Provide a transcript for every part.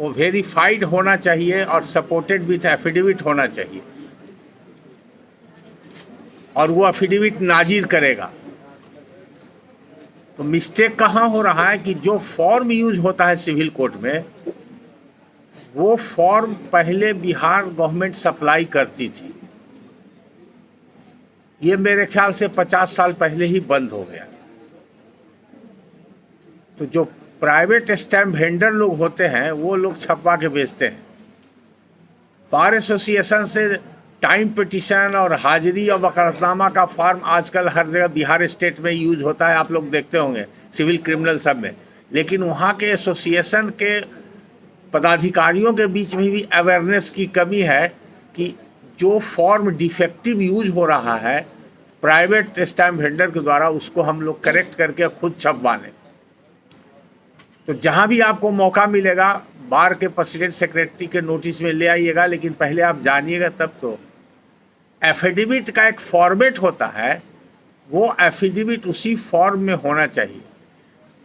वो वेरीफाइड होना चाहिए और सपोर्टेड विथ एफिडेविट होना चाहिए, और वो एफिडेविट नाजिर करेगा। तो मिस्टेक कहाँ हो रहा है कि जो फॉर्म यूज होता है सिविल कोर्ट में, वो फॉर्म पहले बिहार गवर्नमेंट सप्लाई करती थी। ये मेरे ख्याल से 50 साल पहले ही बंद हो गया। तो जो प्राइवेट स्टैम्प वेंडर लोग होते हैं वो लोग छपवा के बेचते हैं। बार एसोसिएशन से टाइम पिटिशन और हाजिरी और वकालतनामा का फॉर्म आजकल हर जगह बिहार स्टेट में यूज होता है, आप लोग देखते होंगे सिविल क्रिमिनल सब में। लेकिन वहाँ के एसोसिएशन के पदाधिकारियों के बीच में भी अवेयरनेस की कमी है कि जो फॉर्म डिफेक्टिव यूज हो रहा है प्राइवेट स्टैम्प वेंडर के द्वारा, उसको हम लोग करेक्ट करके खुद छपवा लें। तो जहाँ भी आपको मौका मिलेगा बार के प्रेसिडेंट सेक्रेटरी के नोटिस में ले आइएगा, लेकिन पहले आप जानिएगा तब। तो एफिडेविट का एक फॉर्मेट होता है, वो एफिडेविट उसी फॉर्म में होना चाहिए।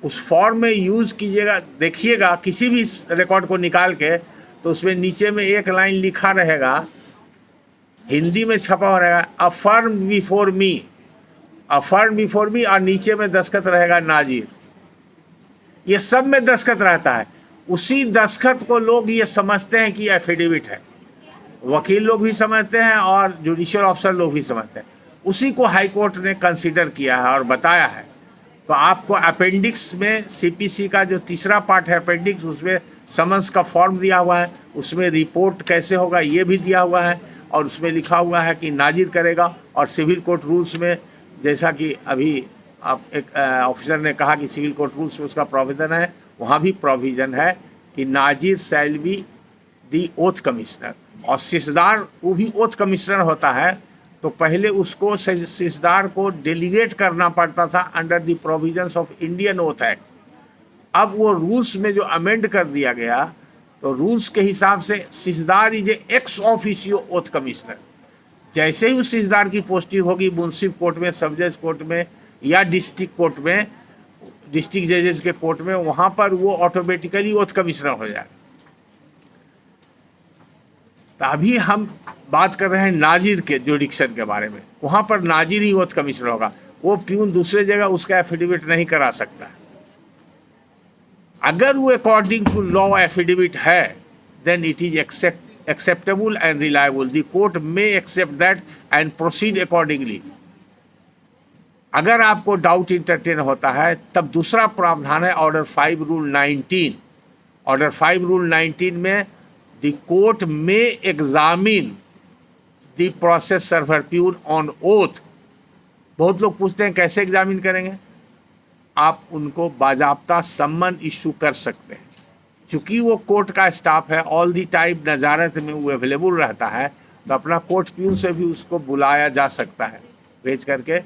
उस फॉर्म में यूज़ कीजिएगा। देखिएगा किसी भी रिकॉर्ड को निकाल के, तो उसमें नीचे में एक लाइन लिखा रहेगा, हिंदी में छपा हो रहेगा, affirm before me, affirm before me, और नीचे में दस्तखत रहेगा नाजिर। ये सब में दस्तखत रहता है। उसी दस्तखत को लोग ये समझते हैं कि एफिडेविट है, वकील लोग भी समझते हैं और जुडिशियल ऑफिसर लोग भी समझते हैं। उसी को हाई कोर्ट ने कंसीडर किया है और बताया है। तो आपको अपेंडिक्स में सीपीसी का जो तीसरा पार्ट है अपेंडिक्स, उसमें समन्स का फॉर्म दिया हुआ है, उसमें रिपोर्ट कैसे होगा ये भी दिया हुआ है, और उसमें लिखा हुआ है कि नाजिर करेगा। और सिविल कोर्ट रूल्स में, जैसा कि अभी आप एक ऑफिसर ने कहा कि सिविल कोर्ट रूल्स में उसका प्रोविज़न है, वहाँ भी प्रोविज़न है कि नाजिर shall be the oath commissioner. और सिसदार वो भी ओथ कमिश्नर होता है। तो पहले उसको सिसदार को डेलीगेट करना पड़ता था under the provisions of Indian oath act. अब वो रूल्स में जो अमेंड कर दिया गया, तो रूल्स के हिसाब से सिसदार is ex officio oath commissioner. जैसे ही उस सिसदार की पोस्टिंग होगी मुंसिफ कोर्ट में, सब जज कोर्ट में या डिस्ट्रिक्ट कोर्ट में, डिस्ट्रिक्ट जजेस के कोर्ट में, वहाँ पर वो ऑटोमेटिकली ओथ कमिश्नर हो जाए। तो अभी हम बात कर रहे हैं नाजिर के जुडिक्शन के बारे में। वहाँ पर नाजिर ही ओथ कमिश्नर होगा। वो प्यून दूसरे जगह उसका एफिडेविट नहीं करा सकता। अगर वो अकॉर्डिंग टू लॉ एफिडेविट है, then it is acceptable and reliable. The court may accept that and proceed accordingly. अगर आपको डाउट इंटरटेन होता है, तब दूसरा प्रावधान है ऑर्डर 5 रूल 19। ऑर्डर 5 रूल 19 में the court may examine the process server peon on oath. बहुत लोग पूछते हैं कैसे एग्जामिन करेंगे। आप उनको बाजाब्ता सम्मन इशू कर सकते हैं। चूँकि वो कोर्ट का स्टाफ है, ऑल दी टाइम नज़ारत में वो अवेलेबल रहता है, तो अपना कोर्ट प्यून से भी उसको बुलाया जा सकता है, भेज करके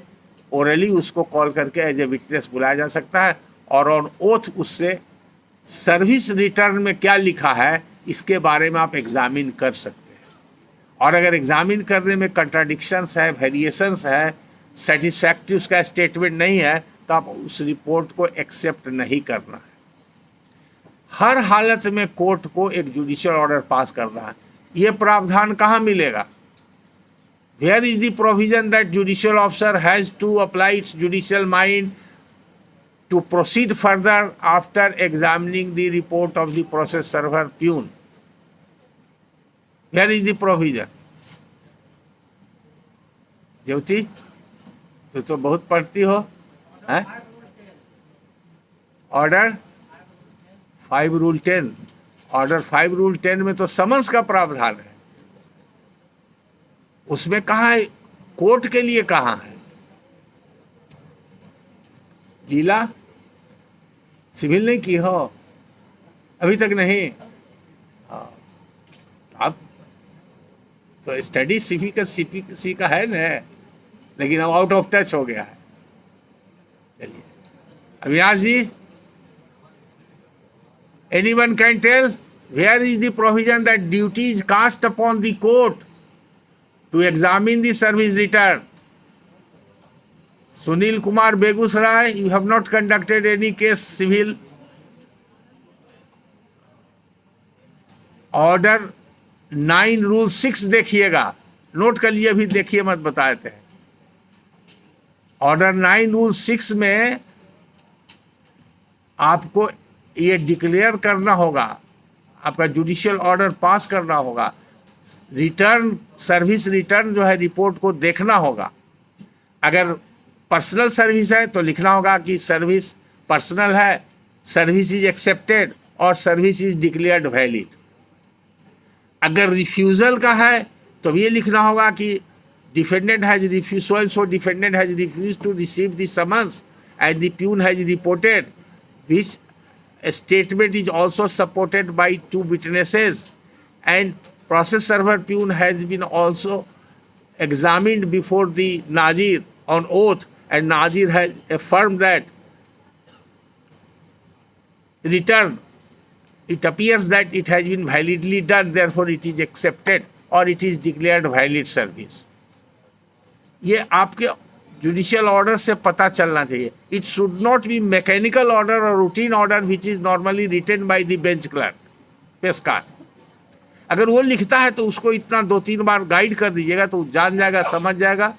ओरली उसको कॉल करके एज ए विटनेस बुलाया जा सकता है। और ऑन ओथ उससे सर्विस रिटर्न में क्या लिखा है इसके बारे में आप एग्जामिन कर सकते हैं। और अगर एग्जामिन करने में कंट्राडिक्शंस है, वेरिएशंस है, सेटिस्फैक्ट्री उसका स्टेटमेंट नहीं है, तो आप उस रिपोर्ट को एक्सेप्ट नहीं करना है। हर हालत में कोर्ट को एक जुडिशियल ऑर्डर पास करना है। ये प्रावधान कहाँ मिलेगा? Here is the provision that judicial officer has to apply its judicial mind to proceed further after examining the report of the process server peon. Here is the provision. ज्योति तो बहुत पढ़ती हो, हैं? ऑर्डर 5 रूल 10, ऑर्डर 5 रूल 10 में तो summons का प्रावधान है। उसमें कहाँ है? कोर्ट के लिए कहाँ है? लीला सिविल नहीं की हो अभी तक? नहीं। अब तो स्टडी सीपीसी का है ना, लेकिन अब आउट ऑफ टच हो गया है। चलिए अविनाश जी, anyone can tell where is the provision that duty is cast upon the court to examine the service return? Sunil Kumar, Begusrai, you have not conducted any case civil. Order 9 rule 6 देखिएगा, note कर लिए, अभी देखिए मत बता देते हैं। Order 9 rule 6 में आपको ये डिक्लेयर करना होगा, आपका जुडिशियल ऑर्डर पास करना होगा, रिटर्न सर्विस रिटर्न जो है रिपोर्ट को देखना होगा। अगर पर्सनल सर्विस है तो लिखना होगा कि सर्विस पर्सनल है, सर्विस इज एक्सेप्टेड और सर्विस इज डिक्लेयर्ड वैलिड। अगर रिफ्यूज़ल का है तो ये लिखना होगा कि defendant has refuse, so and so defendant has refuse to receive the summons and the peon has reported, which statement is also supported by 2 witnesses, and process server Pune has been also examined before the Nazir on oath, and Nazir has affirmed that return, it appears that it has been validly done, therefore it is accepted or it is declared valid service. ये आपके judicial order से पता चलना चाहिए। It should not be mechanical order और routine order which is normally written by the bench clerk पेशकार। अगर वो लिखता है तो उसको इतना 2-3 बार गाइड कर दीजिएगा तो जान जाएगा, समझ जाएगा।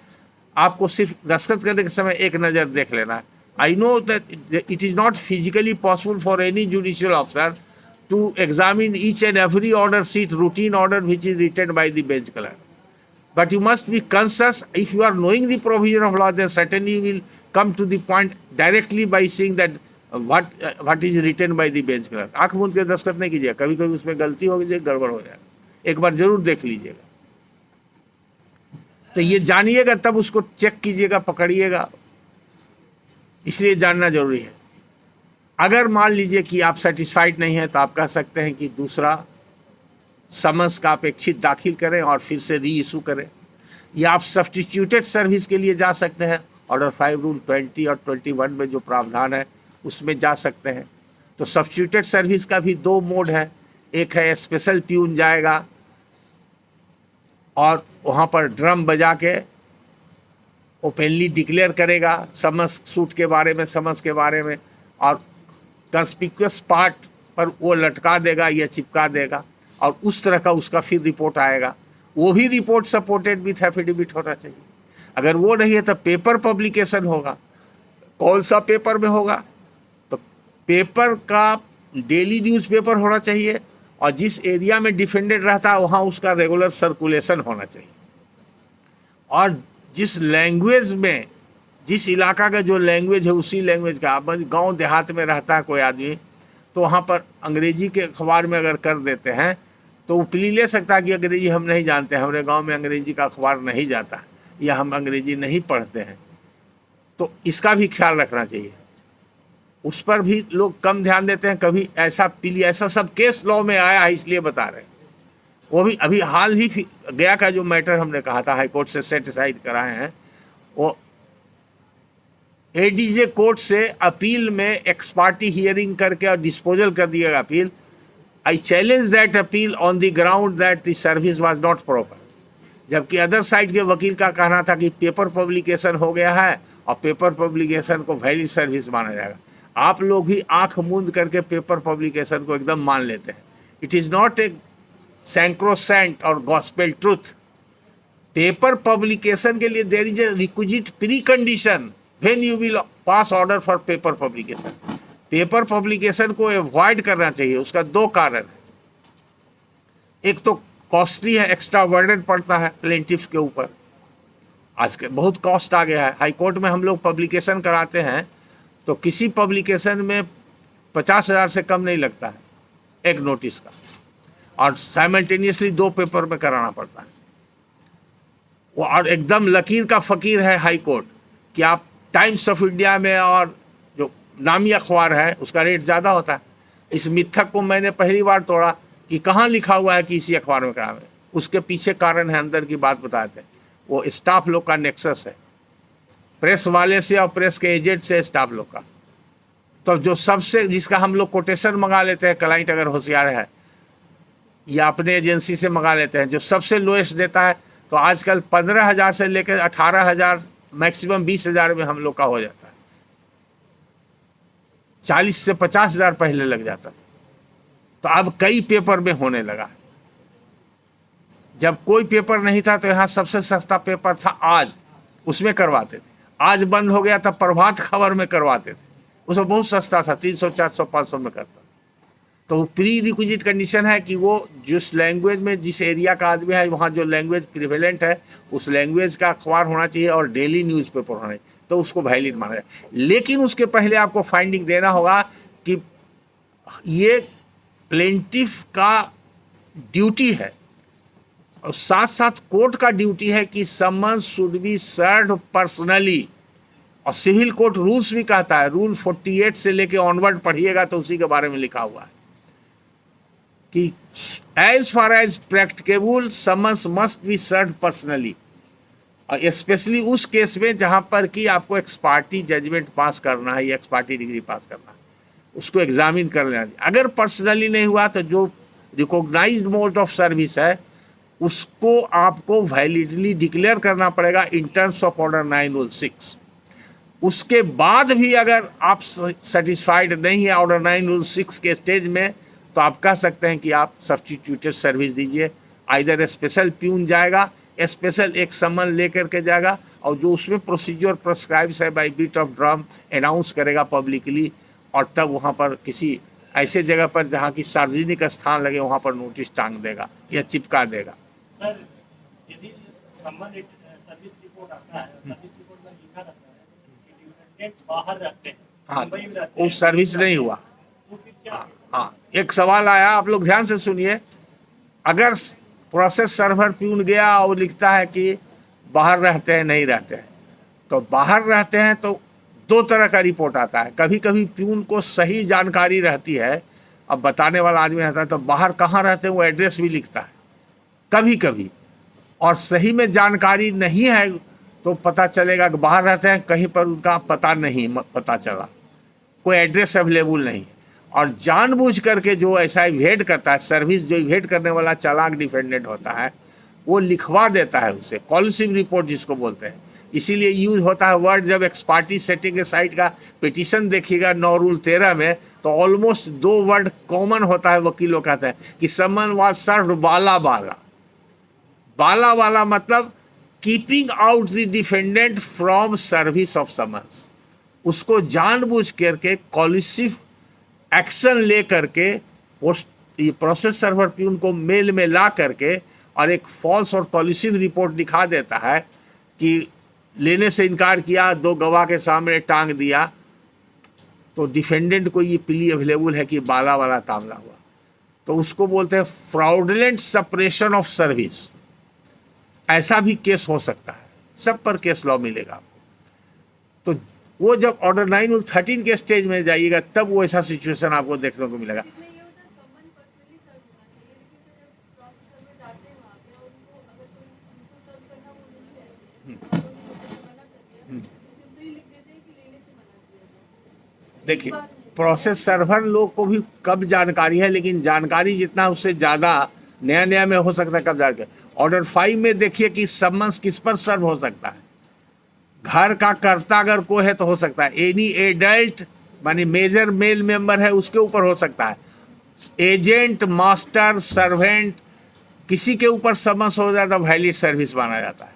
आपको सिर्फ दस्तखत करने के समय एक नज़र देख लेना है। I know that it is not physically possible for any judicial officer to examine each and every order sheet, routine order which is written by the bench clerk. But you must be conscious. If you are knowing the provision of law, then certainly you will come to the point directly by seeing that what is written by the bench clerk. आँख मूंद के दस्तखत नहीं कीजिएगा, कभी कभी उसमें गलती हो जाएगी, गड़बड़ हो जाएगा, एक बार जरूर देख लीजिएगा। तो ये जानिएगा तब उसको चेक कीजिएगा, पकड़िएगा, इसलिए जानना जरूरी है। अगर मान लीजिए कि आप सेटिस्फाइड नहीं है तो आप कह सकते हैं कि दूसरा समन्स का अपेक्षित दाखिल करें और फिर से री इशू करें, या आप सब्स्टिट्यूटेड सर्विस के लिए जा सकते हैं। ऑर्डर 5 रूल 20 और 21 में जो प्रावधान है उसमें जा सकते हैं। तो सब्स्टिट्यूटेड सर्विस का भी 2 मोड है। एक है स्पेशल प्यून जाएगा और वहाँ पर ड्रम बजा के ओपनली डिक्लेयर करेगा समन्स सूट के बारे में, समन्स के बारे में, और कंस्पिक्यूअस पार्ट पर वो लटका देगा या चिपका देगा और उस तरह का उसका फिर रिपोर्ट आएगा। वो भी रिपोर्ट सपोर्टेड विथ एफिडेविट होना चाहिए। अगर वो नहीं है तो पेपर पब्लिकेशन होगा। कौन सा पेपर में होगा? तो पेपर का डेली न्यूज़पेपर होना चाहिए और जिस एरिया में डिफेंडेड रहता है वहाँ उसका रेगुलर सर्कुलेशन होना चाहिए। और जिस लैंग्वेज में, जिस इलाका का जो लैंग्वेज है उसी लैंग्वेज का, अब गांव देहात में रहता है कोई आदमी तो वहाँ पर अंग्रेजी के अखबार में अगर कर देते हैं तो वो प्ली ले सकता है कि अंग्रेजी हम नहीं जानते हैं, हमारे गांव में अंग्रेजी का अखबार नहीं जाता है या हम अंग्रेजी नहीं पढ़ते हैं। तो इसका भी ख्याल रखना चाहिए। उस पर भी लोग कम ध्यान देते हैं। कभी ऐसा प्ली, ऐसा सब केस लॉ में आया है इसलिए बता रहे हैं। वो भी अभी हाल ही गया का जो मैटर हमने कहा था हाई कोर्ट से सेट असाइड कराए हैं, वो एडीजे कोर्ट से अपील में एक्स पार्टी हियरिंग करके और डिस्पोजल कर दिया appeal. I challenge that appeal on the ground that the service was not proper, जबकि अदर साइड के वकील का कहना था कि पेपर पब्लिकेशन हो गया है और पेपर पब्लिकेशन को वैलिड सर्विस माना जाएगा। आप लोग भी आंख मूंद करके पेपर पब्लिकेशन को एकदम मान लेते हैं। It is not a sacrosanct और गॉस्पेल ट्रूथ। पेपर पब्लिकेशन के लिए there is a requisite pre condition when you will pass order for paper publication. Paper publication को अवॉइड करना चाहिए। उसका 2 कारण है। एक तो कॉस्टली है, एक्स्ट्रा बर्डन पड़ता है प्लेंटिफ्स के ऊपर। आजकल बहुत कॉस्ट आ गया है। हाई कोर्ट में हम लोग पब्लिकेशन कराते हैं तो किसी पब्लिकेशन में 50,000 से कम नहीं लगता है एक नोटिस का, और साइमल्टेनियसली 2 पेपर में कराना पड़ता है। वो और एकदम लकीर का फ़कीर है हाई कोर्ट कि आप टाइम्स ऑफ इंडिया में और जो नामी अखबार है उसका रेट ज़्यादा होता है। इस मिथक को मैंने पहली बार तोड़ा कि कहाँ लिखा हुआ है कि इसी अखबार में करावे। उसके पीछे कारण है, अंदर की बात बताते हैं। वो स्टाफ लोग का नेक्सस है, प्रेस वाले से और प्रेस के एजेंट से स्टाफ लोग का। तो जो सबसे जिसका हम लोग कोटेशन मंगा लेते हैं, क्लाइंट अगर होशियार है या अपने एजेंसी से मंगा लेते हैं, जो सबसे लोएस्ट देता है तो आजकल 15,000 से लेकर 18,000 मैक्सिमम 20,000 में हम लोग का हो जाता है। 40 से 50,000 पहले लग जाता था। तो अब कई पेपर में होने लगा। जब कोई पेपर नहीं था तो यहाँ सबसे सस्ता पेपर था आज, उसमें करवाते थे। आज बंद हो गया, तब प्रभात खबर में करवाते थे, उसमें बहुत सस्ता था, 300 400 500 में करता। तो प्री रिक्विजिट कंडीशन है कि वो जिस लैंग्वेज में, जिस एरिया का आदमी है, वहाँ जो लैंग्वेज प्रिवेलेंट है उस लैंग्वेज का अखबार होना चाहिए और डेली न्यूज़पेपर होना चाहिए, तो उसको वैलिड माना जाए। लेकिन उसके पहले आपको फाइंडिंग देना होगा कि ये प्लेंटिफ का ड्यूटी है और साथ साथ कोर्ट का ड्यूटी है कि summons should be served personally. और सिविल कोर्ट रूल्स भी कहता है, रूल 48 से लेके ऑनवर्ड पढ़िएगा तो उसी के बारे में लिखा हुआ है कि as far as practicable summons must be served personally. और स्पेशली उस केस में जहाँ पर कि आपको एक्सपार्टी जजमेंट पास करना है या एक्सपार्टी डिग्री पास करना है, उसको एग्जामिन कर लेना चाहिए। अगर पर्सनली नहीं हुआ तो जो रिकॉग्नाइज्ड मोड ऑफ सर्विस है उसको आपको वैलिडली डिक्लेयर करना पड़ेगा इन टर्म्स ऑफ ऑर्डर 906। उसके बाद भी अगर आप सेटिस्फाइड नहीं है ऑर्डर 906 के स्टेज में, तो आप कह सकते हैं कि आप सब्स्टिट्यूटेड सर्विस दीजिए। आइदर स्पेशल प्यून जाएगा, स्पेशल एक समन लेकर के जाएगा और जो उसमें प्रोसीजर प्रेस्क्राइब्स है by beat of drum announce करेगा पब्लिकली, और तब वहाँ पर किसी ऐसे जगह पर जहाँ की सार्वजनिक स्थान लगे वहाँ पर नोटिस टांग देगा या चिपका देगा। सर, यदि समन सर्विस रिपोर्ट आता है, सर्विस रिपोर्ट में लिखा रहता है कि डिफेंडेंट बाहर रहते हैं, हाँ, मुंबई में रहते हैं, वो सर्विस नहीं हुआ। तो फिर क्या? हाँ, एक सवाल आया, आप लोग ध्यान से सुनिए। अगर प्रोसेस सर्वर प्यून गया और लिखता है कि बाहर रहते हैं, नहीं रहते हैं, तो बाहर रहते हैं तो दो तरह का रिपोर्ट आता है। कभी कभी प्यून को सही जानकारी रहती है, अब बताने वाला आदमी रहता है तो बाहर कहाँ रहते हैं वो एड्रेस भी लिखता है कभी कभी, और सही में जानकारी नहीं है तो पता चलेगा कि बाहर रहते हैं, कहीं पर उनका पता नहीं पता चला, कोई एड्रेस अवेलेबल नहीं। और जानबूझ करके जो ऐसा इवेड करता है, सर्विस जो इवेड करने वाला चालाक डिफेंडेंट होता है, वो लिखवा देता है उसे, कॉल्सिव रिपोर्ट जिसको बोलते हैं। इसीलिए यूज होता है वर्ड, जब एक्सपार्टी सेटिंग के साइड का पिटीशन देखिएगा 9 रूल 13 में, तो ऑलमोस्ट 2 वर्ड कॉमन होता है, वकीलों कहते हैं कि समन वाज सर्व्ड बाला बाला। बाला वाला मतलब keeping out the defendant from service of summons. उसको जानबूझ करके कॉलिसिव एक्शन ले करके प्रोसेस सर्वर प्यून को मेल में ला करके और एक फॉल्स और कॉलिसिव रिपोर्ट दिखा देता है कि लेने से इनकार किया, 2 गवाह के सामने टांग दिया, तो डिफेंडेंट को ये प्ली अवेलेबल है कि बाला वाला मामला हुआ, तो उसको बोलते हैं फ्रॉडुलेंट सपरेशन ऑफ सर्विस। ऐसा भी केस हो सकता है, सब पर केस लॉ मिलेगा आपको। तो वो जब ऑर्डर 913 के स्टेज में जाइएगा तब वो ऐसा सिचुएशन आपको देखने को मिलेगा। देखिए, प्रोसेस सर्वर लोग को भी कब जानकारी है, लेकिन जानकारी जितना उससे ज़्यादा नया नया में हो सकता है कब जानकारी। ऑर्डर 5 में देखिए कि समन्स किस पर सर्व हो सकता है। घर का कर्ता अगर कोई है तो हो सकता है, एनी एडल्ट मानी मेजर मेल मेंबर है उसके ऊपर हो सकता है, एजेंट, मास्टर, सर्वेंट, किसी के ऊपर समन्स हो जाता है वैलिड सर्विस माना जाता है।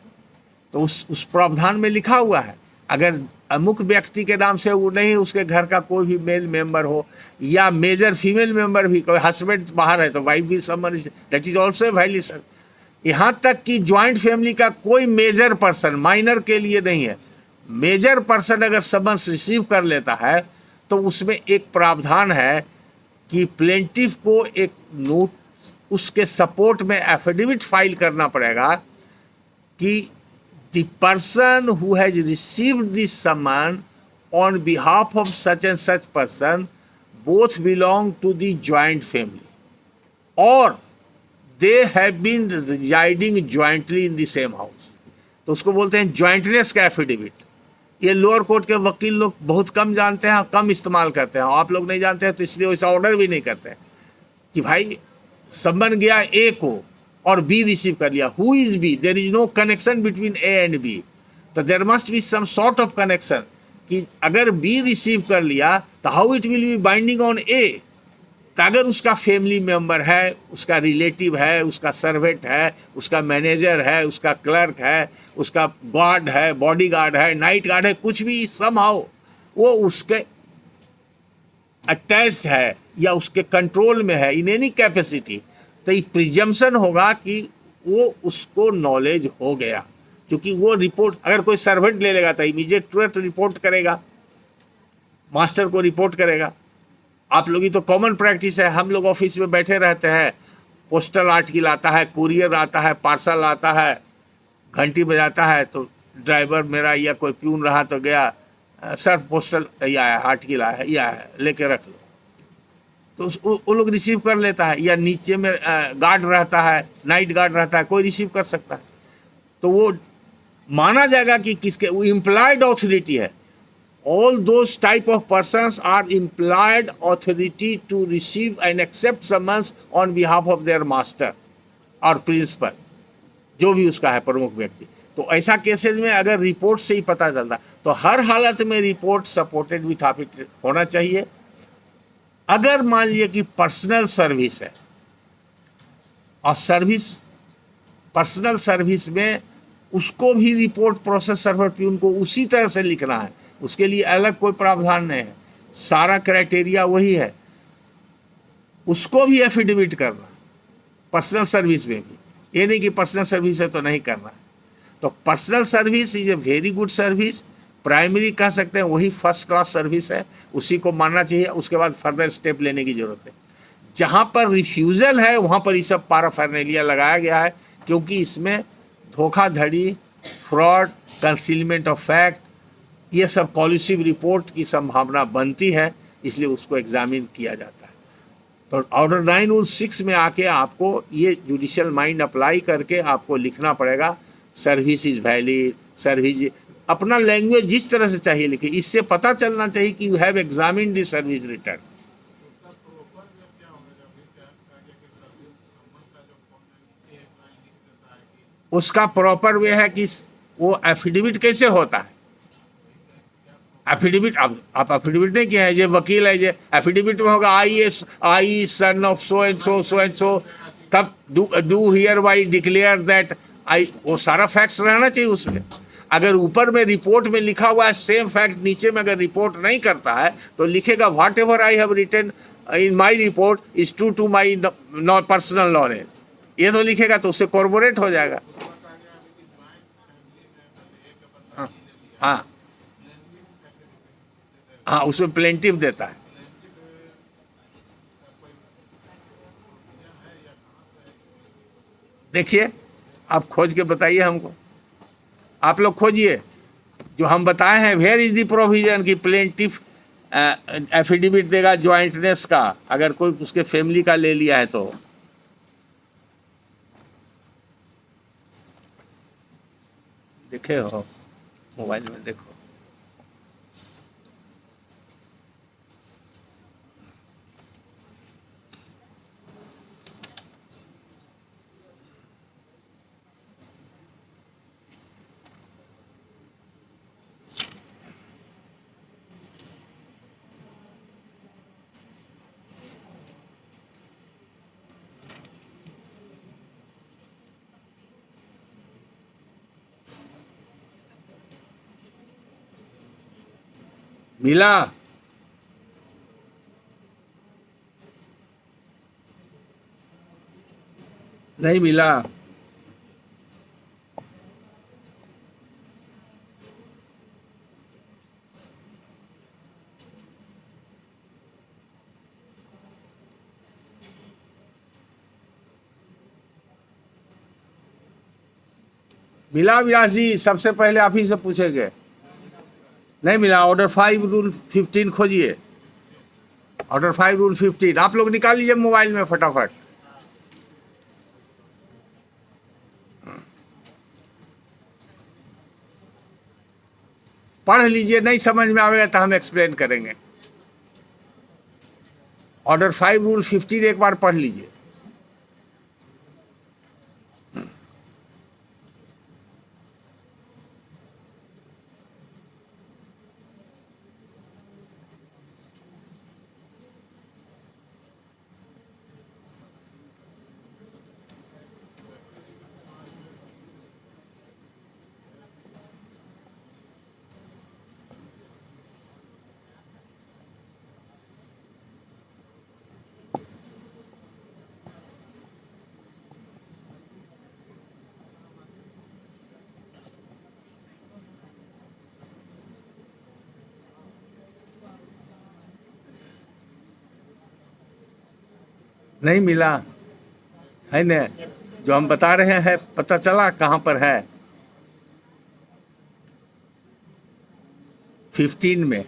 तो उस प्रावधान में लिखा हुआ है, अगर अमुक व्यक्ति के नाम से वो नहीं, उसके घर का कोई भी मेल मेंबर हो या मेजर फीमेल मेंबर भी, कोई हस्बैंड बाहर है तो वाइफ भी summon, that is also valid service. यहाँ तक कि ज्वाइंट फैमिली का कोई मेजर पर्सन, माइनर के लिए नहीं है, मेजर पर्सन अगर समन्स रिसीव कर लेता है तो उसमें एक प्रावधान है कि प्लेंटिफ को एक नोट उसके सपोर्ट में एफिडेविट फाइल करना पड़ेगा कि the person who has received this summon on behalf of such and such person both belong to the joint family और they have been residing jointly in the same house. तो उसको बोलते हैं jointness का affidavit. ये lower court के वकील लोग बहुत कम जानते हैं, कम इस्तेमाल करते हैं, आप लोग नहीं जानते हैं तो इसलिए वैसा ऑर्डर भी नहीं करते हैं कि भाई समन गया ए को और बी रिसीव कर लिया, who is B, there is no connection between A and B, तो there must be some sort of connection कि अगर बी रिसीव कर लिया तो how it will be binding on A, तो अगर उसका फैमिली मेंबर है, उसका रिलेटिव है, उसका सर्वेंट है, उसका मैनेजर है, उसका क्लर्क है, उसका गार्ड है, बॉडी गार्ड है, नाइट गार्ड है, कुछ भी समहाउ वो उसके अटैच्ड है या उसके कंट्रोल में है इन एनी कैपेसिटी, तो ये प्रिजम्पशन होगा कि वो उसको नॉलेज हो गया, क्योंकि वो रिपोर्ट अगर कोई सर्वेंट ले लेगा तो इमीडिएट तुरंत रिपोर्ट करेगा, मास्टर को रिपोर्ट करेगा। आप लोग की तो कॉमन प्रैक्टिस है, हम लोग ऑफिस में बैठे रहते हैं, पोस्टल आर्टिकल आता है, कुरियर आता है, पार्सल आता है, घंटी बजाता है, तो ड्राइवर मेरा या कोई प्यून रहा तो गया, सर पोस्टल या आर्टिकल आया है, या लेके रख लो, तो वो लोग रिसीव कर लेता है, या नीचे में गार्ड रहता है, नाइट गार्ड रहता है, कोई रिसीव कर सकता है, तो वो माना जाएगा कि किसके, वो इम्प्लॉयड ऑथोरिटी है। All those type of persons are implied authority to receive and accept summons on behalf of their master और प्रिंसिपल, जो भी उसका है प्रमुख व्यक्ति। तो ऐसा केसेस में अगर रिपोर्ट से ही पता चलता, तो हर हालत में रिपोर्ट सपोर्टेड विथ एफिडेविट होना चाहिए। अगर मान लीजिए कि पर्सनल सर्विस है और सर्विस पर्सनल सर्विस में उसको भी रिपोर्ट प्रोसेस सर्वर प्यून को उसी तरह से लिखना है, उसके लिए अलग कोई प्रावधान नहीं है, सारा क्राइटेरिया वही है, उसको भी एफिडेविट करना पर्सनल सर्विस में भी, ये नहीं कि पर्सनल सर्विस है तो नहीं करना। तो personal service is a very good service, primary कह सकते हैं, वही फर्स्ट क्लास सर्विस है, उसी को मानना चाहिए। उसके बाद फर्दर स्टेप लेने की जरूरत है। जहाँ पर रिफ्यूज़ल है वहाँ पर ये सब पैराफर्नेलिया लगाया गया है, क्योंकि इसमें धोखाधड़ी, फ्रॉड, कंसीलमेंट ऑफ फैक्ट, ये सब कॉल्यूसिव रिपोर्ट की संभावना बनती है, इसलिए उसको एग्जामिन किया जाता है। तो ऑर्डर 9 रूल 6 में आके आपको ये जुडिशियल माइंड अप्लाई करके आपको लिखना पड़ेगा, सर्विस इज वैलिड, सर्विस अपना लैंग्वेज जिस तरह से चाहिए लिखिए, इससे पता चलना चाहिए कि you have examine the service return. उसका प्रॉपर वे है कि वो एफिडेविट कैसे होता है। एफिडेविट आप एफिडेविट नहीं किया है, ये वकील है, ये एफिडेविट में होगा I son of so and so so and so, तब do hereby declare that I, वो सारा फैक्ट्स रहना चाहिए उसमें। अगर ऊपर में रिपोर्ट में लिखा हुआ है सेम फैक्ट, नीचे में अगर रिपोर्ट नहीं करता है तो लिखेगा whatever I have written in my report is true to my personal knowledge, ये तो लिखेगा, तो उससे कॉर्पोरेट हो जाएगा। हाँ हाँ, उसमें प्लेंटिव देता है। देखिए, आप खोज के बताइए हमको, आप लोग खोजिए जो हम बताए हैं। वेयर इज द प्रोविजन की प्लेंटिव एफिडेविट देगा ज्वाइंटनेस का, अगर कोई उसके फैमिली का ले लिया है तो। देखे हो मोबाइल में, देखो मिला। नहीं मिला। मिला व्यास जी, सबसे पहले आप ही से पूछेंगे। नहीं मिला। ऑर्डर 5 रूल 15 खोजिए, ऑर्डर 5 रूल 15 आप लोग निकाल लीजिए मोबाइल में फटाफट। पढ़ लीजिए, नहीं समझ में आएगा तो हम एक्सप्लेन करेंगे। ऑर्डर 5 रूल 15 एक बार पढ़ लीजिए। नहीं मिला है ना, जो हम बता रहे हैं पता चला कहाँ पर है, 15 में।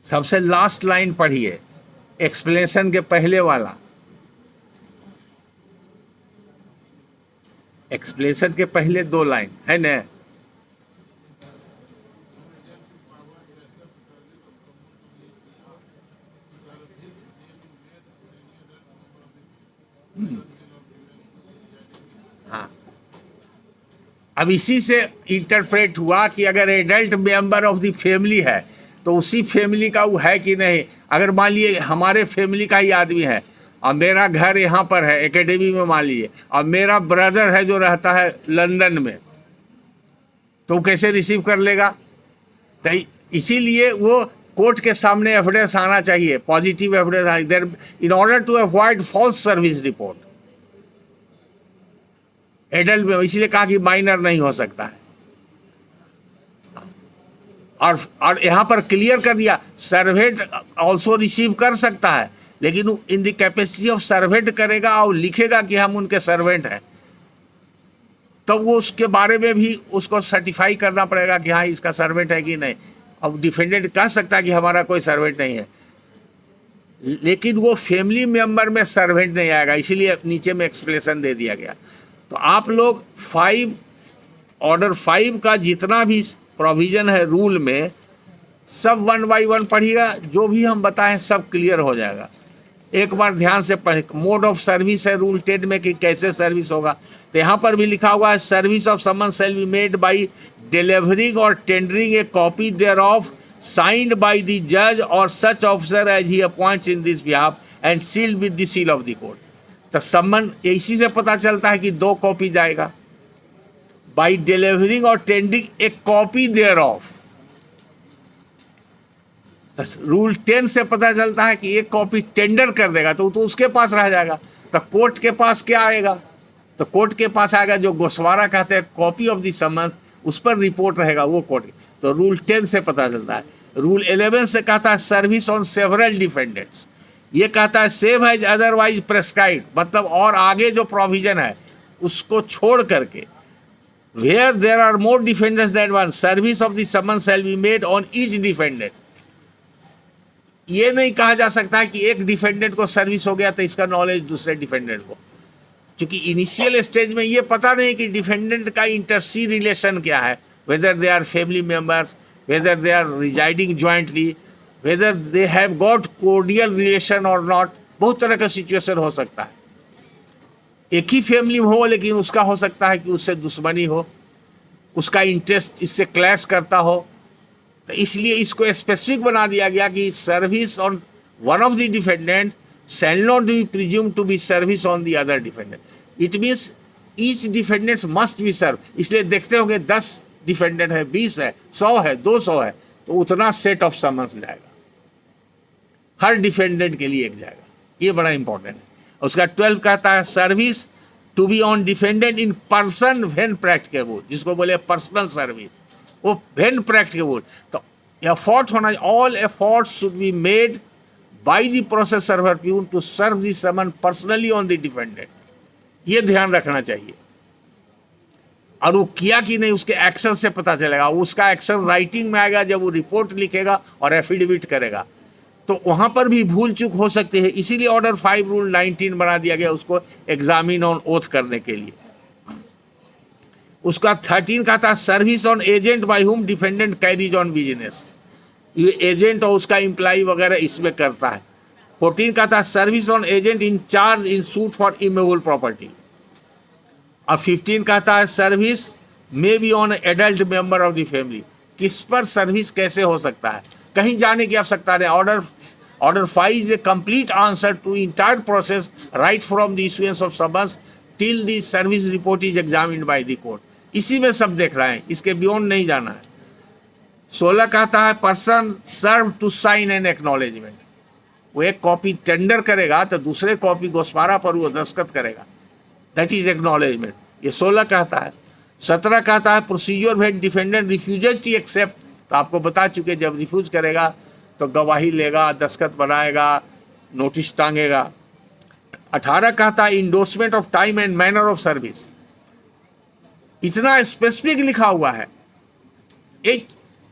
सबसे लास्ट लाइन पढ़िए, एक्सप्लेनेशन के पहले वाला, एक्सप्लेनेशन के पहले 2 लाइन है ना। हाँ, अब इसी से इंटरप्रेट हुआ कि अगर adult member of the family है तो उसी फैमिली का वो है कि नहीं। अगर मान लिए हमारे फैमिली का ही आदमी है और मेरा घर यहाँ पर है एकेडमी में मान लीजिए, और मेरा ब्रदर है जो रहता है लंदन में, तो कैसे रिसीव कर लेगा? तो इसीलिए वो कोर्ट के सामने एविडेंस आना चाहिए, positive evidence there in order to avoid false service report adult में। इसीलिए कहा कि माइनर नहीं हो सकता है। और यहाँ पर क्लियर कर दिया सर्वेंट ऑल्सो रिसीव कर सकता है, लेकिन in the capacity of servant करेगा और लिखेगा कि हम उनके सर्वेंट हैं, तो वो उसके बारे में भी उसको सर्टिफाई करना पड़ेगा कि हाँ इसका सर्वेंट है कि नहीं। अब डिफेंडेंट कह सकता है कि हमारा कोई सर्वेंट नहीं है, लेकिन वो फैमिली मेंबर में सर्वेंट नहीं आएगा, इसीलिए नीचे में एक्सप्लेनेशन दे दिया गया। तो आप लोग ऑर्डर 5 का जितना भी प्रोविज़न है रूल में, सब 1 बाय 1 पढ़िएगा, जो भी हम बताएं सब क्लियर हो जाएगा। एक बार ध्यान से पढ़े। मोड ऑफ सर्विस है रूल 10 में कि कैसे सर्विस होगा, तो यहाँ पर भी लिखा हुआ है service of summon shall be made by delivering और tendering a copy thereof signed by the जज और such officer as he appoints in this behalf and sealed with the seal of the court. तो summon इसी से पता चलता है कि 2 कॉपी जाएगा। बाई डिलीवरिंग और tendering a copy thereof, rule 10 से पता चलता है कि एक कॉपी टेंडर कर देगा तो उसके पास रह जाएगा। तो कोर्ट के पास क्या आएगा? तो कोर्ट के पास आएगा जो गोस्वारा कहते हैं कॉपी ऑफ द समन्स, उस पर रिपोर्ट रहेगा वो कोर्ट। तो रूल 10 से पता चलता है। रूल 11 से कहता है सर्विस ऑन सेवरल डिफेंडेंट्स, ये कहता है सेव एज अदरवाइज प्रेस्क्राइब, मतलब और आगे जो प्रोविजन है उसको छोड़ करके where there are more defendants than one service of the summons shall be made on each defendant. ये नहीं कहा जा सकता है कि एक डिफेंडेंट को सर्विस हो गया तो इसका नॉलेज दूसरे डिफेंडेंट को, क्योंकि इनिशियल स्टेज में ये पता नहीं कि डिफेंडेंट का इंटरसी रिलेशन क्या है, whether they are family members, whether they are residing jointly, whether they have got cordial relation और नॉट। बहुत तरह का सिचुएशन हो सकता है। एक ही फैमिली में हो लेकिन उसका हो सकता है कि उससे दुश्मनी हो, उसका इंटरेस्ट इससे क्लैश करता हो, तो इसलिए इसको स्पेसिफिक बना दिया गया कि service on one of the defendant shall not be presume to be service on the other defendant. It means each defendant must be serve. इसलिए देखते होंगे 10 डिफेंडेंट है, 20 है, 100 है, 200 है, तो उतना सेट ऑफ समन्स जाएगा, हर डिफेंडेंट के लिए एक जाएगा। ये बड़ा इंपॉर्टेंट है। उसका 12 कहता है service to be on defendant in person when practicable, जिसको बोले पर्सनल सर्विस, वो व्हेन प्रैक्टिकेबल। तो एफर्ट होना, all efforts should be made by the process server peon to serve the summon personally on the defendant. ये ध्यान रखना चाहिए। और वो किया कि नहीं उसके एक्शन से पता चलेगा। उसका एक्शन राइटिंग में आएगा जब वो रिपोर्ट लिखेगा और एफिडेविट करेगा, तो वहाँ पर भी भूल चूक हो सकती है। इसीलिए ऑर्डर 5 रूल 19 बना दिया गया उसको एग्जामिन ऑन ओथ करने के लिए। उसका 13 का था service on agent by whom defendant carries on business, ये एजेंट और उसका एम्प्लॉय वगैरह इसमें करता है। 14 का था service on agent in charge in suit for immovable property. और 15 का था service may be on adult member of the family. किस पर सर्विस कैसे हो सकता है, कहीं जाने की आवश्यकता नहीं। Order 5 is a complete answer to entire process right from the issuance of summons till the service report is examined by the court. इसी में सब देख रहे हैं, इसके बियॉन्ड नहीं जाना है। 16 कहता है person serve to sign an acknowledgement. वो एक कॉपी टेंडर करेगा तो दूसरे कॉपी गोस्वारा पर वो दस्तखत करेगा, दैट इज एक्नॉलेजमेंट। ये 16 कहता है। 17 कहता है procedure when defendant refuses to accept, तो आपको बता चुके जब रिफ्यूज करेगा तो गवाही लेगा, दस्तखत बनाएगा, नोटिस टांगेगा। 18 कहता है endorsement of time and manner of service. इतना स्पेसिफिक लिखा हुआ है,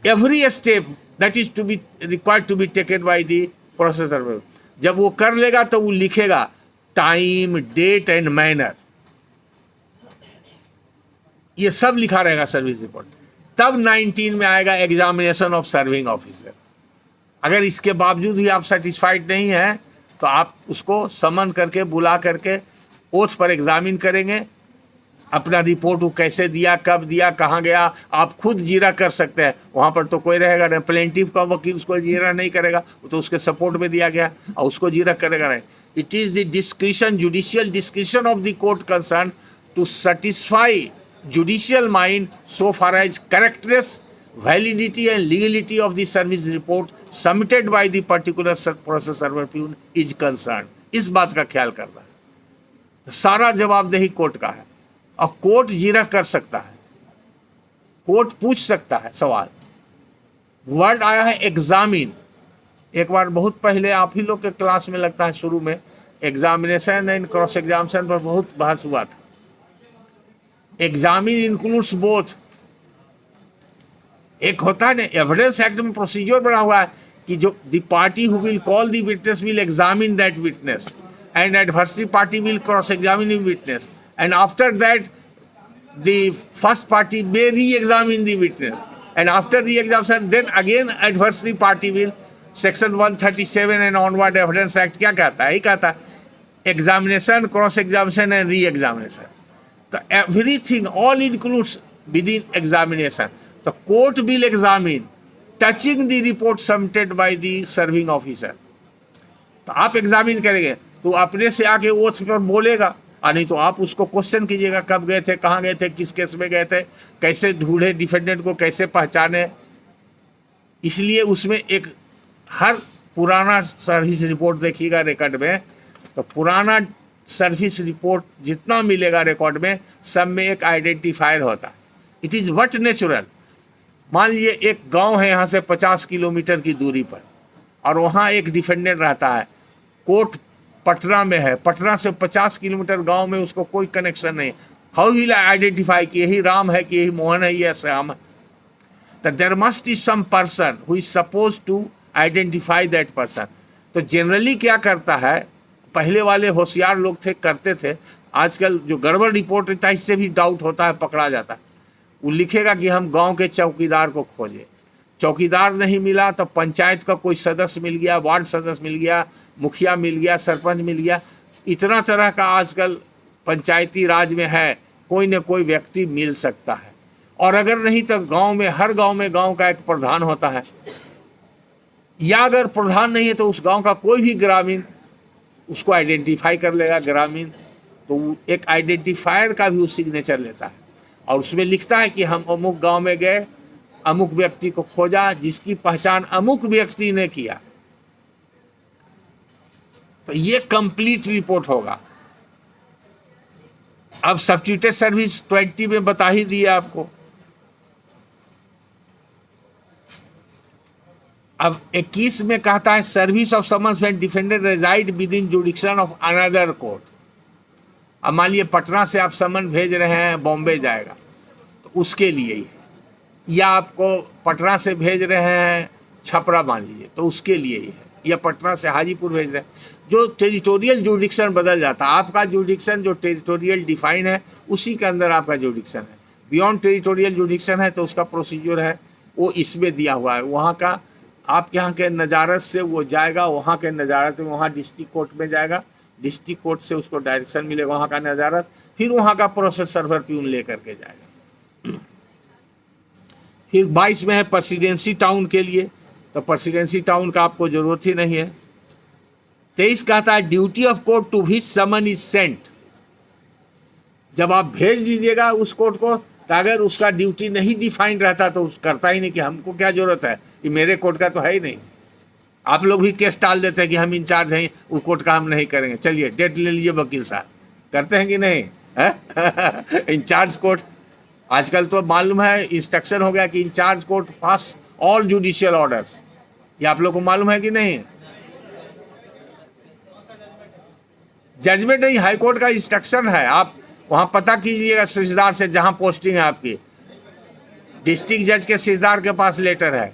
every step that is to be required to be taken by the processor. जब वो कर लेगा तो वो लिखेगा टाइम, डेट एंड मैनर, ये सब लिखा रहेगा सर्विस रिपोर्ट। तब 19 में आएगा एग्जामिनेशन ऑफ सर्विंग ऑफिसर। अगर इसके बावजूद भी आप सेटिस्फाइड नहीं है तो आप उसको समन करके बुला करके ओथ पर एग्जामिन करेंगे, अपना रिपोर्ट वो कैसे दिया, कब दिया, कहाँ गया, आप खुद जीरा कर सकते हैं। वहाँ पर तो कोई रहेगा नहीं, प्लेंटिव का वकील उसको जीरा नहीं करेगा, वो तो उसके सपोर्ट में दिया गया और उसको जीरा करेगा नहीं। It is the discretion, judicial discretion of the court concern to satisfy judicial mind so far as correctness, validity and legality of the service report submitted by the particular process server pune is concerned। इस बात का ख्याल करना है। सारा जवाबदेही court का है और कोर्ट जीरा कर सकता है, कोर्ट पूछ सकता है सवाल। वर्ड आया है एग्जामिन। एक बार बहुत पहले आप ही लोग के क्लास में लगता है शुरू में एग्जामिनेशन एंड क्रॉस एग्जामिनेशन पर बहुत बहस हुआ था। Examine includes both. एक होता है ना, एविडेंस एक्ट में प्रोसीजर बना हुआ है कि जो the party who will call the witness will examine that witness and adversary party will cross examine witness and after that the first party may re examine the witness and after re examination then again adversary party will. Section 137 and onward evidence act क्या कहता है? यही कहता है examination, cross examination and re examination. तो everything all includes within examination. तो court will examine touching the report submitted by the serving officer. तो आप एग्जामिन करेंगे तो अपने से आके ओथ पर बोलेगा, और नहीं तो आप उसको क्वेश्चन कीजिएगा, कब गए थे, कहाँ गए थे, किस केस में गए थे, कैसे ढूंढे डिफेंडेंट को, कैसे पहचाने। इसलिए उसमें एक हर पुराना सर्विस रिपोर्ट देखिएगा रिकॉर्ड में, तो पुराना सर्विस रिपोर्ट जितना मिलेगा रिकॉर्ड में सब में एक आइडेंटिफायर होता है। It is what natural. मान लीजिए एक गांव है यहाँ से 50 किलोमीटर की दूरी पर और वहाँ एक डिफेंडेंट रहता है, कोर्ट पटना में है, पटना से 50 किलोमीटर गांव में उसको कोई कनेक्शन नहीं। हाउ विल आइडेंटिफाई कि यही राम है, कि यही मोहन है, ये श्याम है? तो there must is some person who is suppose to identify that person. तो जनरली क्या करता है, पहले वाले होशियार लोग थे, करते थे, आजकल जो गड़बड़ रिपोर्ट रहता है इससे भी डाउट होता है, पकड़ा जाता है। वो लिखेगा कि हम गांव के चौकीदार को खोजे, चौकीदार नहीं मिला तो पंचायत का कोई सदस्य मिल गया, वार्ड सदस्य मिल गया, मुखिया मिल गया, सरपंच मिल गया। इतना तरह का आजकल पंचायती राज में है, कोई न कोई व्यक्ति मिल सकता है। और अगर नहीं तो गांव में, हर गांव में गांव का एक प्रधान होता है, या अगर प्रधान नहीं है तो उस गांव का कोई भी ग्रामीण उसको आइडेंटिफाई कर लेगा ग्रामीण। तो एक आइडेंटिफायर का भी वो सिग्नेचर लेता है और उसमें लिखता है कि हम अमुक गांव में गए, अमुक व्यक्ति को खोजा जिसकी पहचान अमुक व्यक्ति ने किया। तो ये कंप्लीट रिपोर्ट होगा। अब सब्स्टिट्यूटेड सर्विस 20 में बता ही दिया आपको। अब 21 में कहता है service of summons when defendant reside within jurisdiction of another court. अब मान लीजिए पटना से आप समन भेज रहे हैं, बॉम्बे जाएगा, तो उसके लिए ही है। या आपको पटना से भेज रहे हैं छपरा मान लीजिए, तो उसके लिए ही है। या पटना से हाजीपुर भेज रहे हैं, जो टेरिटोरियल जुडिक्शन बदल जाता है। आपका जुडिक्शन जो टेरिटोरियल डिफाइन है उसी के अंदर आपका जुडिक्शन है। बियॉन्ड टेरिटोरियल जुडिक्शन है तो उसका प्रोसीजर है वो इसमें दिया हुआ है। वहाँ का आपके यहाँ के नज़ारत से वो जाएगा, वहाँ के नज़ारत में वहाँ डिस्ट्रिक्ट कोर्ट में जाएगा, डिस्ट्रिक्ट कोर्ट से उसको डायरेक्शन मिलेगा वहाँ का नज़ारत, फिर वहाँ का प्रोसेस सर्वर प्यून ले करके जाएगा। फिर 22 में है प्रेसिडेंसी टाउन के लिए, तो प्रेसिडेंसी टाउन का आपको जरूरत ही नहीं है। 23 कहता है duty of court to which summon is sent. जब आप भेज दीजिएगा उस कोर्ट को, तो अगर उसका ड्यूटी नहीं डिफाइंड रहता तो करता ही नहीं कि हमको क्या जरूरत है, ये मेरे कोर्ट का तो है ही नहीं। आप लोग भी केस टाल देते हैं कि हम इंचार्ज हैं, वो कोर्ट का हम नहीं करेंगे, चलिए डेट ले लीजिए वकील साहब, करते हैं कि नहीं? इंचार्ज कोर्ट आजकल तो मालूम है इंस्ट्रक्शन हो गया कि इंचार्ज कोर्ट पास ऑल जुडिशियल ऑर्डर्स। ये आप लोग को मालूम है कि नहीं? जजमेंट नहीं, हाई कोर्ट का इंस्ट्रक्शन है। आप वहां पता कीजिएगा सिलसिलेदार से जहां पोस्टिंग है आपकी, डिस्ट्रिक्ट जज के सिलसिलेदार के पास लेटर है।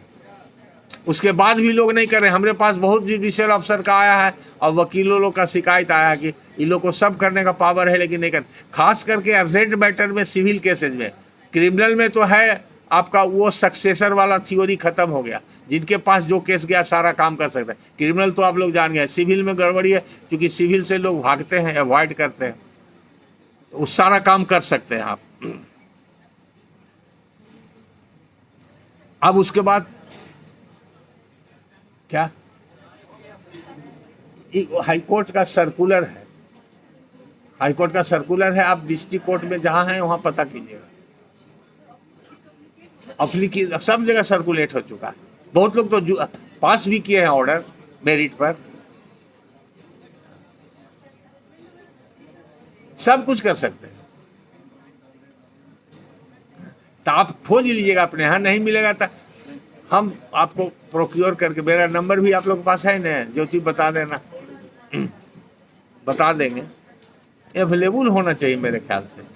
उसके बाद भी लोग नहीं कर रहे। हमारे पास बहुत जुडिशियल अफसर का आया है और वकीलों लोग का शिकायत आया है कि इन लोग को सब करने का पावर है लेकिन नहीं कर, खास करके अर्जेंट मैटर में, सिविल केसेज में। क्रिमिनल में तो है आपका वो सक्सेसर वाला थ्योरी खत्म हो गया, जिनके पास जो केस गया सारा काम कर सकता है। क्रिमिनल तो आप लोग जान गए। सिविल में गड़बड़ी है क्योंकि सिविल से लोग भागते हैं, अवॉइड करते हैं, तो उस सारा काम कर सकते हैं आप। अब उसके बाद क्या, हाई कोर्ट का सर्कुलर है, हाई कोर्ट का सर्कुलर है। आप डिस्ट्रिक्ट कोर्ट में जहां हैं वहां पता कीजिएगा। अप्लीकेशन सब जगह सर्कुलेट हो चुका है। बहुत लोग तो पास भी किए हैं ऑर्डर मेरिट पर। सब कुछ कर सकते हैं। तो आप खोज लीजिएगा अपने यहाँ, नहीं मिलेगा तो हम आपको प्रोक्योर करके, मेरा नंबर भी आप लोग के पास है ना, ज्योति बता देना, बता देंगे। अवेलेबल होना चाहिए मेरे ख्याल से।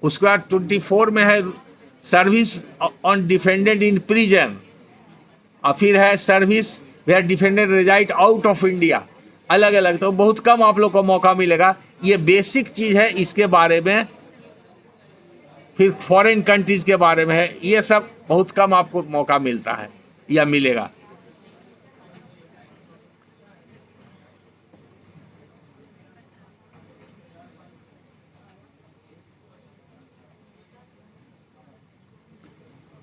उसके बाद 24 में है service on defended in prison, और फिर है service where defended reside out of India. अलग अलग, तो बहुत कम आप लोग को मौका मिलेगा। ये बेसिक चीज है, इसके बारे में। फिर फॉरेन कंट्रीज के बारे में है, ये सब बहुत कम आपको मौका मिलता है या मिलेगा।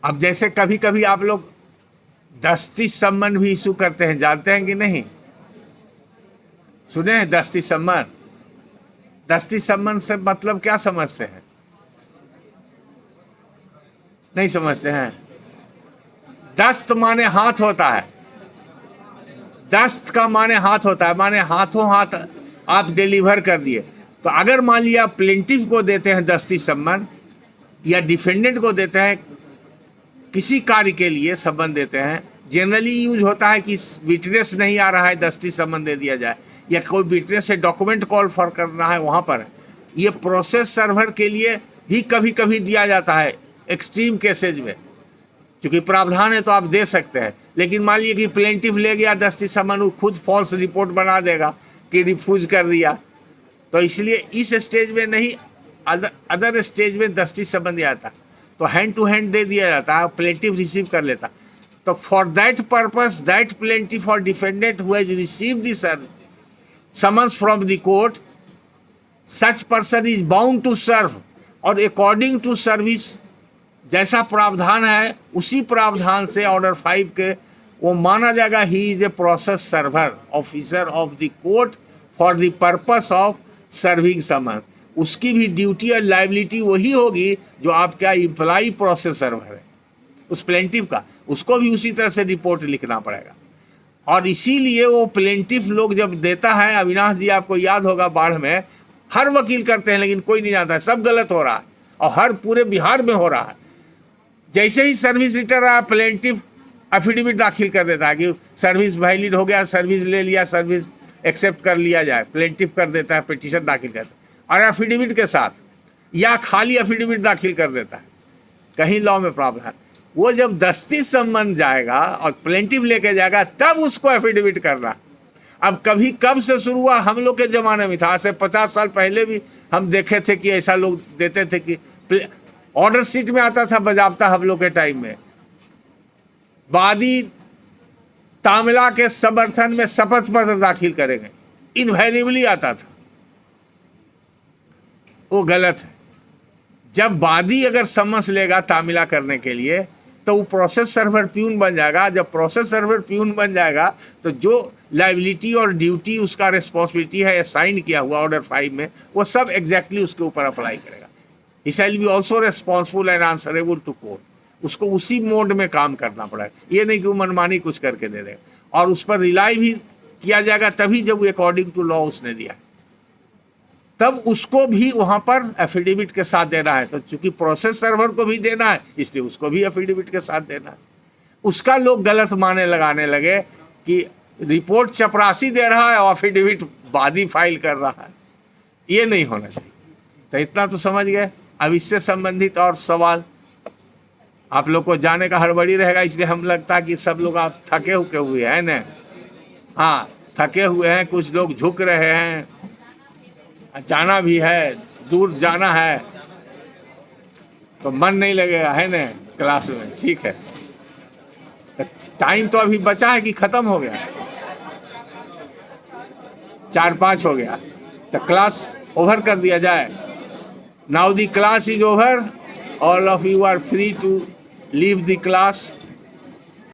अब जैसे कभी कभी आप लोग दस्ती सम्मन भी इशू करते हैं, जानते हैं कि नहीं? सुने हैं दस्ती सम्मन? दस्ती सम्मन से मतलब क्या समझते हैं? नहीं समझते हैं? दस्त माने हाथ होता है। दस्त का माने हाथ होता है, माने हाथों हाथ आप डिलीवर कर दिए। तो अगर मान लिया प्लेंटिफ को देते हैं दस्ती सम्मन, या डिफेंडेंट को देते हैं किसी कार्य के लिए सम्मन देते हैं, जनरली यूज होता है कि विटनेस नहीं आ रहा है, दस्ती सम्मन दे दिया जाए, या कोई विटनेस से डॉक्यूमेंट कॉल फॉर करना है वहाँ पर। ये प्रोसेस सर्वर के लिए भी कभी कभी दिया जाता है एक्सट्रीम केसेज में, क्योंकि प्रावधान है तो आप दे सकते हैं। लेकिन मान लीजिए कि प्लेंटिफ ले गया दस्ती सम्मन, वो खुद फॉल्स रिपोर्ट बना देगा कि रिफ्यूज कर दिया, तो इसलिए इस स्टेज में नहीं, अदर स्टेज में दस्ती सम्मन दिया जाता, तो हैंड टू हैंड दे दिया जाता है, प्लेंटिफ रिसीव कर लेता। तो for that purpose that plaintiff और defendant who has received the summons from the court, such person is bound to serve, और अकॉर्डिंग टू सर्विस जैसा प्रावधान है उसी प्रावधान से ऑर्डर 5 के वो माना जाएगा he is a process server officer of the court for the purpose of serving summons. उसकी भी ड्यूटी और लाइबिलिटी वही होगी जो आपका इम्प्लाई प्रोसेस सर्वर है उस प्लेंटिफ का, उसको भी उसी तरह से रिपोर्ट लिखना पड़ेगा। और इसीलिए वो प्लेंटिफ लोग जब देता है, अविनाश जी आपको याद होगा बाढ़ में हर वकील करते हैं लेकिन कोई नहीं जानता है, सब गलत हो रहा है और हर पूरे बिहार में हो रहा है। जैसे ही सर्विस रिटर्न आया, प्लेंटिफ एफिडेविट दाखिल कर देता है कि सर्विस वैलिड हो गया, सर्विस ले लिया, सर्विस एक्सेप्ट कर लिया जाए, प्लेंटिफ कर देता है, पिटीशन दाखिल करता है और एफिडेविट के साथ, या खाली एफिडेविट दाखिल कर देता है। कहीं लॉ में प्रावधान, वो जब दस्ती सम्मन जाएगा और प्लेंटिफ लेके जाएगा तब उसको एफिडेविट करना। अब कभी कब से शुरू हुआ, हम लोग के ज़माने में था, आज से 50 साल पहले भी हम देखे थे कि ऐसा लोग देते थे कि ऑर्डर शीट में आता था बजाबता। हम लोग के टाइम में वादी तामिला के समर्थन में शपथ पत्र दाखिल करेंगे, इनवेरिएबली आता था। वो गलत है। जब वादी अगर समन्स लेगा तामिला करने के लिए तो वो प्रोसेस सर्वर प्यून बन जाएगा। जब प्रोसेस सर्वर प्यून बन जाएगा तो जो लाइबिलिटी और ड्यूटी उसका रिस्पॉन्सिबिलिटी है साइन किया हुआ ऑर्डर 5 में, वो सब एग्जैक्टली उसके ऊपर अप्लाई करेगा। He shall be also responsible and answerable to court. उसको उसी मोड में काम करना पड़ेगा, ये नहीं कि वो मनमानी कुछ करके दे देगा। और उस पर रिलाई भी किया जाएगा तभी जब वो अकॉर्डिंग टू लॉ उसने दिया। तब उसको भी वहाँ पर एफिडेविट के साथ देना है। तो चूंकि प्रोसेस सर्वर को भी देना है, इसलिए उसको भी एफिडेविट के साथ देना है। उसका लोग गलत माने लगाने लगे कि रिपोर्ट चपरासी दे रहा है और एफिडेविट वादी फाइल कर रहा है। ये नहीं होना चाहिए। तो इतना तो समझ गए। अब इससे संबंधित और सवाल आप लोग को जाने का हड़बड़ी रहेगा, इसलिए हम लगता है कि सब लोग आप थके हुए हैं ना। हाँ, थके हुए हैं, कुछ लोग झुक रहे हैं, जाना भी है, दूर जाना है, तो मन नहीं लगेगा है ना क्लास में। ठीक है, तो टाइम तो अभी बचा है कि ख़त्म हो गया? 4-5 हो गया, तो क्लास ओवर कर दिया जाए। Now the class is over, all of you are free to leave the class.